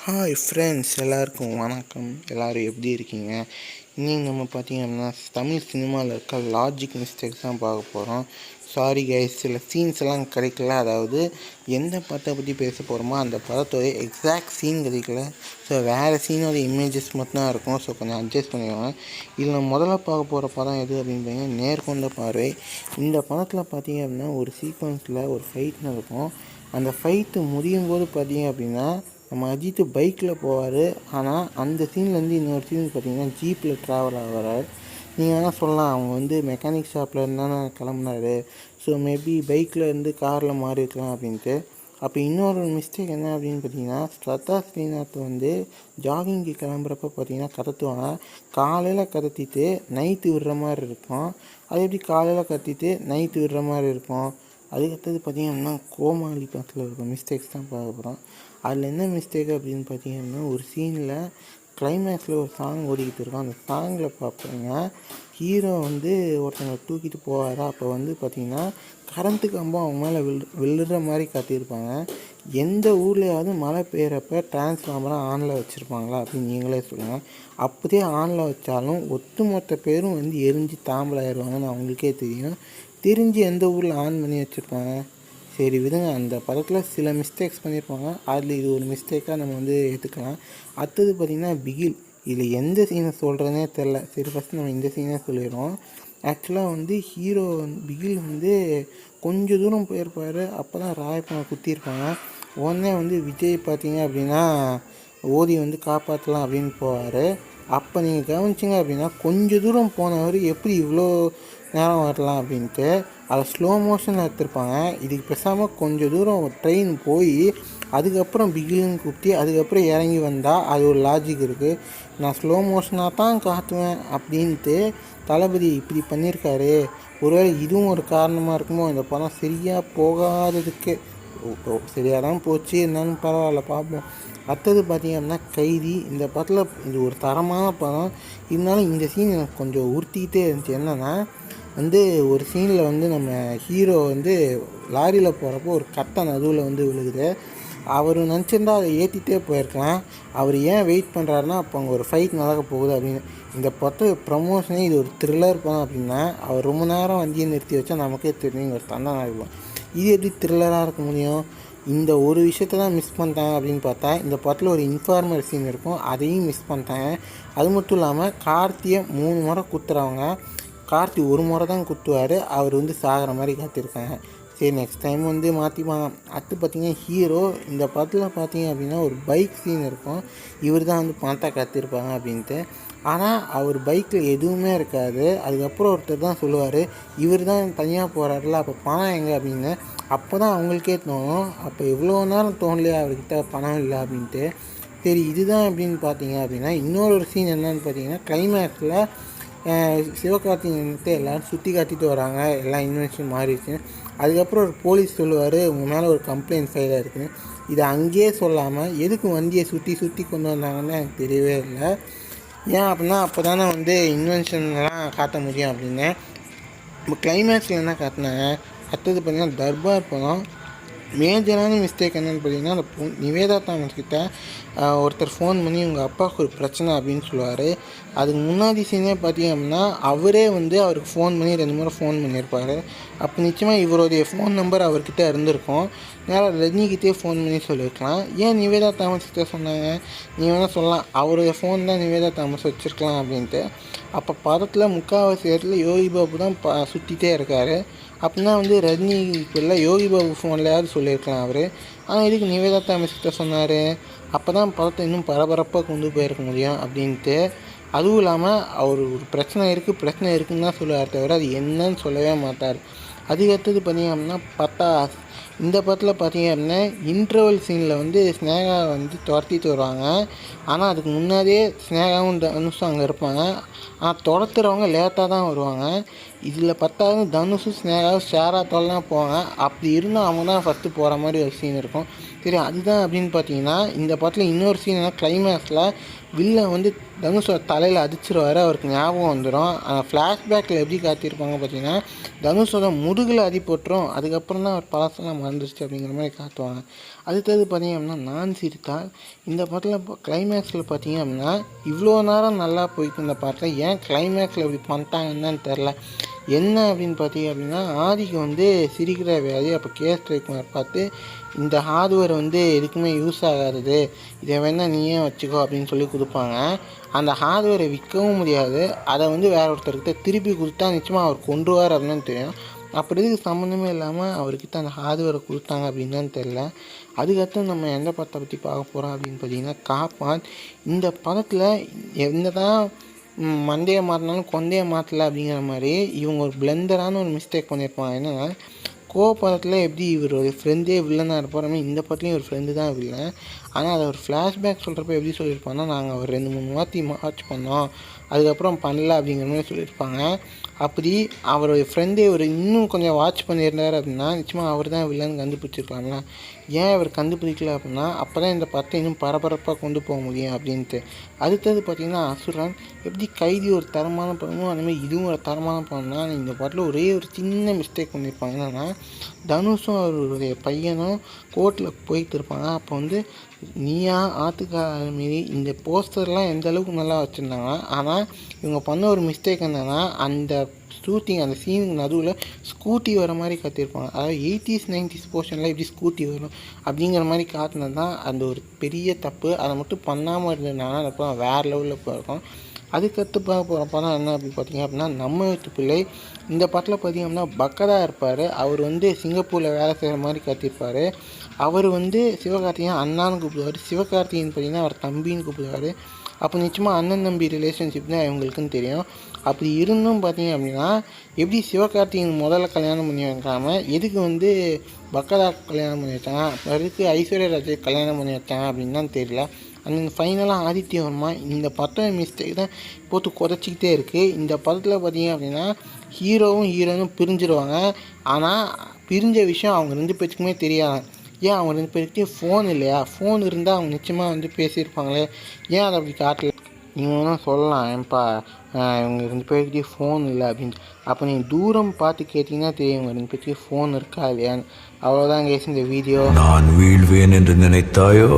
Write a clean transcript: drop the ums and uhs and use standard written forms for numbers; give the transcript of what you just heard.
Hi friends, எல்லாருக்கும் வணக்கம். எல்லோரும் எப்படி இருக்கீங்க? இன்றைக்கி நம்ம பார்த்திங்கன்னா தமிழ் சினிமாவில் இருக்க லாஜிக் மிஸ்டேக்ஸ் தான் பார்க்க போகிறோம். சாரி கைஸ், சில சீன்ஸ் எல்லாம் கிடைக்கல. அதாவது எந்த படத்தை பற்றி பேச போகிறோமோ அந்த படத்தோட எக்ஸாக்ட் சீன் கிடைக்கல. ஸோ வேறு சீனோட இமேஜஸ் மட்டும்தான் இருக்கும். ஸோ கொஞ்சம் அட்ஜஸ்ட் பண்ணிடுவாங்க. இதில் நம்ம முதல்ல பார்க்க போகிற படம் எது அப்படின்னு பார்த்தீங்கன்னா நேர்கொண்ட பார்வை. இந்த படத்தில் பார்த்திங்க அப்படின்னா ஒரு சீக்வன்ஸில் ஒரு ஃபைட் நடக்கும். அந்த ஃபைட்டு முடியும் போது பார்த்திங்க அப்படின்னா நம்ம அஜித் பைக்கில் போவார். ஆனால் அந்த சீன்லேருந்து இன்னொரு சீன் பார்த்திங்கன்னா ஜீப்பில் ட்ராவல் ஆகிறார். நீங்கள் வேணால் சொல்லலாம், அவங்க வந்து மெக்கானிக் ஷாப்பில் இருந்தானே கிளம்புனாரு, ஸோ மேபி பைக்கில் இருந்து காரில் மாறி இருக்கலாம் அப்படின்ட்டு. அப்போ இன்னொரு மிஸ்டேக் என்ன அப்படின்னு பார்த்தீங்கன்னா, ஸ்ரத்தா ஸ்ரீநாத் வந்து ஜாகிங்கு கிளம்புறப்ப பார்த்திங்கன்னா கத்துவாங்க. காலையில் கத்திட்டு நைட்டு விடுற மாதிரி இருக்கும். அது எப்படி காலையில் கத்திட்டு நைட்டு விடுற மாதிரி இருக்கும்? அதுக்கடுத்தது பார்த்திங்கன்னா கோமாளி படத்தில் இருக்க மிஸ்டேக்ஸ் தான் பார்க்க போகிறோம். அதில் என்ன மிஸ்டேக் அப்படின்னு பார்த்தீங்கன்னா, ஒரு சீனில் கிளைமேக்ஸில் ஒரு சாங் ஓடிக்கிட்டு இருக்கோம். அந்த சாங்கில் பார்ப்பீங்க, ஹீரோ வந்து ஒருத்தவங்க தூக்கிட்டு போவார். அப்போ வந்து பார்த்திங்கன்னா கரண்ட்டு கம்பம் அவங்க மேலே விழுற மாதிரி காட்டியிருப்பாங்க. எந்த ஊர்லேயாவது மழை பெய்கிறப்ப டிரான்ஸ்ஃபார்மராக ஆனில் வச்சுருப்பாங்களா அப்படின்னு நீங்களே சொல்லுங்கள். அப்படியே ஆனில் வச்சாலும் ஒட்டுமொத்த பேரும் வந்து எரிஞ்சு தாம்பலாயிருவாங்கன்னு அவங்களுக்கே தெரியும். தெரிஞ்சு எந்த ஊரில் ஆன் பண்ணி வச்சுருப்பாங்க? சரி விடுங்க, அந்த படத்தில் சில மிஸ்டேக்ஸ் பண்ணியிருப்பாங்க. அதில் இது ஒரு மிஸ்டேக்காக நம்ம வந்து எடுத்துக்கலாம். அடுத்தது பார்த்திங்கன்னா பிகில். இதில் எந்த சீனை சொல்கிறதுனே தெரில. சரி, ஃபஸ்ட்டு நம்ம இந்த சீனே சொல்லிடுவோம். ஆக்சுவலாக வந்து ஹீரோ பிகில் வந்து கொஞ்சம் தூரம் போயிருப்பார். அப்போ தான் ராயப்பனை குத்திருப்பாங்க. உடனே வந்து விஜய் பார்த்திங்க அப்படின்னா ஓடி வந்து காப்பாற்றலாம் அப்படின்னு போவார். அப்போ நீங்கள் கவனிச்சிங்க அப்படின்னா கொஞ்சம் தூரம் போனவர் எப்படி இவ்வளோ நேரம் வரலாம் அப்படின்ட்டு அதை ஸ்லோ மோஷன் எடுத்திருப்பாங்க. இதுக்கு பேசாமல் கொஞ்சம் தூரம் ட்ரெயின் போய் அதுக்கப்புறம் பிகில்னு கூப்பிட்டு அதுக்கப்புறம் இறங்கி வந்தால் அது ஒரு லாஜிக் இருக்குது. நான் ஸ்லோ மோஷனாக தான் காட்டுவேன் அப்படின்ட்டு தளபதி இப்படி பண்ணியிருக்காரு. ஒருவேளை இதுவும் ஒரு காரணமாக இருக்குமோ இந்த படம் சரியாக போகாததுக்கு? சரியாக தான் போச்சு, என்னன்னு பரவாயில்ல, பார்ப்போம். அடுத்தது பார்த்திங்க அப்படின்னா கைதி. இந்த படத்தில் இது ஒரு தரமான படம். இருந்தாலும் இந்த சீன் எனக்கு கொஞ்சம் உறுத்திக்கிட்டே இருந்துச்சு. என்னென்னா வந்து ஒரு சீனில் வந்து நம்ம ஹீரோ வந்து லாரியில் போகிறப்போ ஒரு கட்டை நடுவில் வந்து விழுகுது. அவர் நினச்சிருந்தா அதை ஏற்றிட்டே போயிருக்கலாம். அவர் ஏன் வெயிட் பண்ணுறாருன்னா அப்போ அங்கே ஒரு ஃபைட் நடக்க போகுது அப்படின்னு. இந்த படத்து ப்ரமோஷனே இது ஒரு த்ரில்லர் படம் அப்படின்னா அவர் ரொம்ப நேரம் வண்டியை நிறுத்தி வச்சா நமக்கே தெரியும் ஒரு தண்டனை இருக்கும். இது எப்படி த்ரில்லராக இருக்க முடியும்? இந்த ஒரு விஷயத்த தான் மிஸ் பண்ணிட்டாங்க அப்படின்னு பார்த்தா இந்த படத்தில் ஒரு இன்ஃபார்மல் சீன் இருக்கும், அதையும் மிஸ் பண்ணிட்டாங்க. அது மட்டும் இல்லாமல் கார்த்தியை 3 முறை குத்துறவங்க கார்த்தி ஒரு முறை தான் குத்துவார். அவர் வந்து சாகிற மாதிரி காத்திருக்காங்க. சரி, நெக்ஸ்ட் டைம் வந்து மாற்றிப்பாங்க. அடுத்து பார்த்திங்கன்னா ஹீரோ இந்த படத்தில் பார்த்திங்க அப்படின்னா ஒரு பைக் சீன் இருக்கும். இவர் தான் வந்து பணத்தை கத்திருப்பாங்க அப்படின்ட்டு. ஆனால் அவர் பைக்கில் எதுவுமே இருக்காது. அதுக்கப்புறம் ஒருத்தர் தான் சொல்லுவார், இவர் தான் தனியாக போகிறாருல, அப்போ பணம் எங்கே அப்படின்னு. அப்போ தான் அவங்களுக்கே தோணும், அப்போ இவ்வளோ நேரம் தோணலையா அவர்கிட்ட பணம் இல்லை அப்படின்ட்டு. சரி, இதுதான் அப்படின்னு பார்த்தீங்க அப்படின்னா இன்னொரு சீன் என்னன்னு பார்த்தீங்கன்னா கிளைமேக்ஸில் சிவகார்த்திகேயன்கிட்ட எல்லோரும் சுற்றி காட்டிட்டு வராங்க, எல்லாம் இன்வென்ஷன் மாறிடுச்சு. அதுக்கப்புறம் ஒரு போலீஸ் சொல்லுவார், உங்கள் மேலே ஒரு கம்ப்ளைண்ட் ஃபைலாக இருக்குன்னு. இதை அங்கேயே சொல்லாமல் எதுக்கு வண்டியை சுற்றி சுற்றி கொண்டு வந்தாங்கன்னு எனக்கு தெரியவே இல்லை. ஏன் அப்படின்னா அப்போ தானே வந்து இன்வென்ஷன்லாம் காட்ட முடியும் அப்படின்னு. இப்போ கிளைமேக்ஸில் என்ன காட்டினாங்க? அடுத்தது பார்த்திங்கன்னா தர்பார் படம். மேஜரான மிஸ்டேக் என்னென்னு பார்த்தீங்கன்னா, அந்த நிவேதா தாமஸ் கிட்ட ஒருத்தர் ஃபோன் பண்ணி உங்கள் அப்பாவுக்கு ஒரு பிரச்சனை அப்படின்னு சொல்லுவார். அதுக்கு முன்னாடி சீனே பார்த்தீங்க அப்படின்னா அவரே வந்து அவருக்கு ஃபோன் பண்ணி 2 முறை ஃபோன் பண்ணியிருப்பார். அப்போ நிச்சயமாக இவருடைய ஃபோன் நம்பர் அவர்கிட்ட இருந்திருக்கும். நேராக ரஜினிகிட்டே ஃபோன் பண்ணி சொல்லியிருக்கலாம். ஏன் நிவேதா தாமஸ் கிட்டே சொன்னாங்க? நீ வேணால் சொல்லலாம், அவருடைய ஃபோன் தான் நிவேதா தாமஸ் வச்சுருக்கலாம் அப்படின்ட்டு. அப்போ படத்தில் முக்கால்வாசி இடத்துல யோகி பாபு தான் சுற்றிட்டே இருக்கார். அப்படின்னா வந்து ரஜினி இல்லை யோகி பாபு ஃபோன்லையாவது சொல்லியிருக்கலாம் அவர். ஆனால் இதுக்கு நிவேதா தாமஸ் கிட்ட சொன்னார். அப்போ தான் படத்தை இன்னும் பரபரப்பாக கொண்டு போயிருக்க முடியும் அப்படின்ட்டு. அதுவும் இல்லாமல் அவர் ஒரு பிரச்சனை இருக்குதுன்னு தான் சொல்லுவார் தவிர அது என்னன்னு சொல்லவே மாட்டார். அதுக்கடுத்தது பார்த்திங்க அப்படின்னா பட்டாஸ். இந்த படத்தில் பார்த்திங்க அப்படின்னா இன்டர்வல் சீனில் வந்து ஸ்னேகா வந்து துரத்திட்டு வருவாங்க. ஆனால் அதுக்கு முன்னாடியே ஸ்னேகாவும் தனுஷும் அங்கே இருப்பாங்க. ஆனால் துரத்துறவங்க லேட்டாக தான் வருவாங்க. இதில் பத்தாவது தனுஷும் ஸ்னேகாவும் ஷேராக தொல்லாம் போவாங்க. அப்படி இருந்தால் அவங்க தான் ஃபஸ்ட்டு போகிற மாதிரி ஒரு சீன் இருக்கும். சரி, அதுதான் அப்படின்னு பார்த்தீங்கன்னா இந்த படத்தில் இன்னொரு சீன் என்ன, கிளைமேக்ஸில் வில்லன் வந்து தனுஷோட தலையில் அடிச்சிருவார். அவருக்கு ஞாபகம் வந்துடும். ஆனால் ஃப்ளாஷ்பேக்கில் எப்படி காட்டியிருப்பாங்க பார்த்தீங்கன்னா தனுஷோட முதுகில் அடி போட்டுரும். அதுக்கப்புறம் தான் அவர் பழசெல்லாம் மறந்துருச்சு அப்படிங்கிற மாதிரி காட்டுவாங்க. அடுத்தது பார்த்திங்க அப்படின்னா நான் சிரித்தால். இந்த படத்தில் கிளைமேக்ஸில் பார்த்திங்க அப்படின்னா இவ்வளோ நேரம் நல்லா போயிட்டு இருந்த பாட்டில் ஏன் கிளைமேக்ஸில் இப்படி பண்ணிட்டாங்கன்னு தெரில. என்ன அப்படின்னு பார்த்தீங்க அப்படின்னா ஆதிக்கு வந்து சிரிக்கிற வியாதி. அப்போ கேஎஸ் ரவிக்குமார் பார்த்து இந்த ஹார்ட்வேர் வந்து எதுக்குமே யூஸ் ஆகாது, இதை வேணால் நீயே வச்சுக்கோ அப்படின்னு சொல்லி கொடுப்பாங்க. அந்த ஹார்ட்வேரை விற்கவும் முடியாது, அதை வந்து வேற ஒருத்தர்கிட்ட திருப்பி கொடுத்தா நிச்சயமாக அவர் கொண்டுவார் அப்படின்னு தெரியும். அப்படி இதுக்கு சம்மந்தமே இல்லாமல் அவர்கிட்ட அந்த ஹார்ட்வேரை கொடுத்தாங்க அப்படின்னு தான் தெரில. அதுக்கடுத்து நம்ம எந்த படத்தை பற்றி பார்க்க போகிறோம் அப்படின்னு பார்த்தீங்கன்னா காப்பான். இந்த படத்தில் என்ன தான் மண்டையை மாற்றினாலும் கொண்டையை மாற்றலை அப்படிங்கிற மாதிரி இவங்க ஒரு பிளெண்டரான ஒரு மிஸ்டேக் பண்ணியிருப்பாங்க. என்னென்னா படத்தில் எப்படி இவர் ஒரு ஃப்ரெண்டே வில்லனாக இருப்பார், இந்த படத்துலையும் ஒரு ஃப்ரெண்டு தான் வில்லன். ஆனால் அதை ஒரு ஃப்ளாஷ்பேக் சொல்கிறப்ப எப்படி சொல்லியிருப்பாங்கன்னா நாங்கள் ஒரு 2-3 வாட்டி வாட்ச் பண்ணோம், அதுக்கப்புறம் பண்ணல அப்படிங்கிற மாதிரி சொல்லியிருப்பாங்க. அப்படி அவருடைய ஃப்ரெண்டே ஒரு இன்னும் கொஞ்சம் வாட்ச் பண்ணியிருந்தார் அப்படின்னா நிச்சயமாக அவர் தான் வில்லன் கண்டுபிடிச்சிருக்கலாம்ல. ஏன் அவர் கண்டுபிடிக்கல அப்படின்னா அப்போ தான் இந்த படத்தை இன்னும் பரபரப்பாக கொண்டு போக முடியும் அப்படின்ட்டு. அடுத்தது பார்த்திங்கன்னா அசுரன். எப்படி கைதி ஒரு தரமான படமோ அந்தமாதிரி இதுவும் ஒரு தரமான படம்னா இந்த படத்தில் ஒரே ஒரு சின்ன மிஸ்டேக் பண்ணியிருப்பாங்க. என்னென்னா தனுஷும் அவருடைய பையனும் கோர்ட்டில் போயிட்டு இருப்பாங்க. அப்போ வந்து நீயா ஆத்துக்கார மாரி இந்த போஸ்டர்லாம் எந்த அளவுக்கு நல்லா வச்சுருந்தாங்க. ஆனால் இவங்க பண்ண ஒரு மிஸ்டேக் என்னென்னா அந்த ஷூட்டிங் அந்த சீனுக்கு நடுவில் ஸ்கூட்டி வர மாதிரி காட்டியிருப்பாங்க. அதாவது 80s 90s போர்ஷனில் எப்படி ஸ்கூட்டி வரும் அப்படிங்கிற மாதிரி காட்டினது தான் அந்த ஒரு பெரிய தப்பு. அதை மட்டும் பண்ணாமல் இருந்ததுனால அந்த படம் வேறு லெவலில் போயிருக்கும். அதுக்கடுத்து பார்க்க போகிற படம் என்ன அப்படின்னு பார்த்தீங்க அப்படின்னா நம்ம வீட்டு பிள்ளை. இந்த படத்தில் பார்த்திங்கன்னா பக்கதா இருப்பார். அவர் வந்து சிங்கப்பூரில் வேலை செய்கிற மாதிரி காட்டியிருப்பார். அவர் வந்து சிவகார்த்திகேயன் அண்ணான்னு கூப்பிடுவார், சிவகார்த்திகேயன் பார்த்திங்கன்னா அவர் தம்பின்னு கூப்பிடுவார். அப்போ நிச்சயமாக அண்ணன் தம்பி ரிலேஷன்ஷிப் தான் இவங்களுக்குன்னு தெரியும். அப்படி இருந்தும் பார்த்திங்க அப்படின்னா எப்படி சிவகார்த்திகேயன் முதல்ல கல்யாணம் பண்ணி வைக்காம எதுக்கு வந்து பக்கதா கல்யாணம் பண்ணி வச்சாங்க, அதுக்கு ஐஸ்வர்யா ராஜை கல்யாணம் பண்ணி வச்சாங்க அப்படின்னு தான் தெரியல. அந்த ஃபைனலாக ஆதித்யவர்மா இந்த படத்தோட மிஸ்டேக் தான் போட்டு குறைச்சிக்கிட்டே இருக்குது. இந்த படத்தில் பார்த்திங்க அப்படின்னா ஹீரோவும் ஹீரோயினும் பிரிஞ்சிருவாங்க. ஆனால் பிரிஞ்ச விஷயம் அவங்க 2 பேருக்குமே தெரியாது. ஏன் அவங்க 2 பேருக்கிட்டையும் ஃபோன் இல்லையா? ஃபோன் இருந்தால் அவங்க நிச்சயமாக வந்து பேசியிருப்பாங்களே, ஏன் அதை அப்படி காட்டல? நீங்கள் வேணால் சொல்லலாம், ஏன்பா இவங்க 2 பேருக்கிட்டையும் ஃபோன் இல்லை அப்படின்ட்டு. அப்போ நீங்கள் தூரம் பார்த்து கேட்டிங்கன்னா தெரியும் இவங்க 2 பேருக்கிட்டையும் ஃபோன் இருக்கா இல்லையான்னு. அவ்வளோதான் கேஸ் இந்த வீடியோ. நான் வீழ்வேன் என்று நினைத்தாயோ?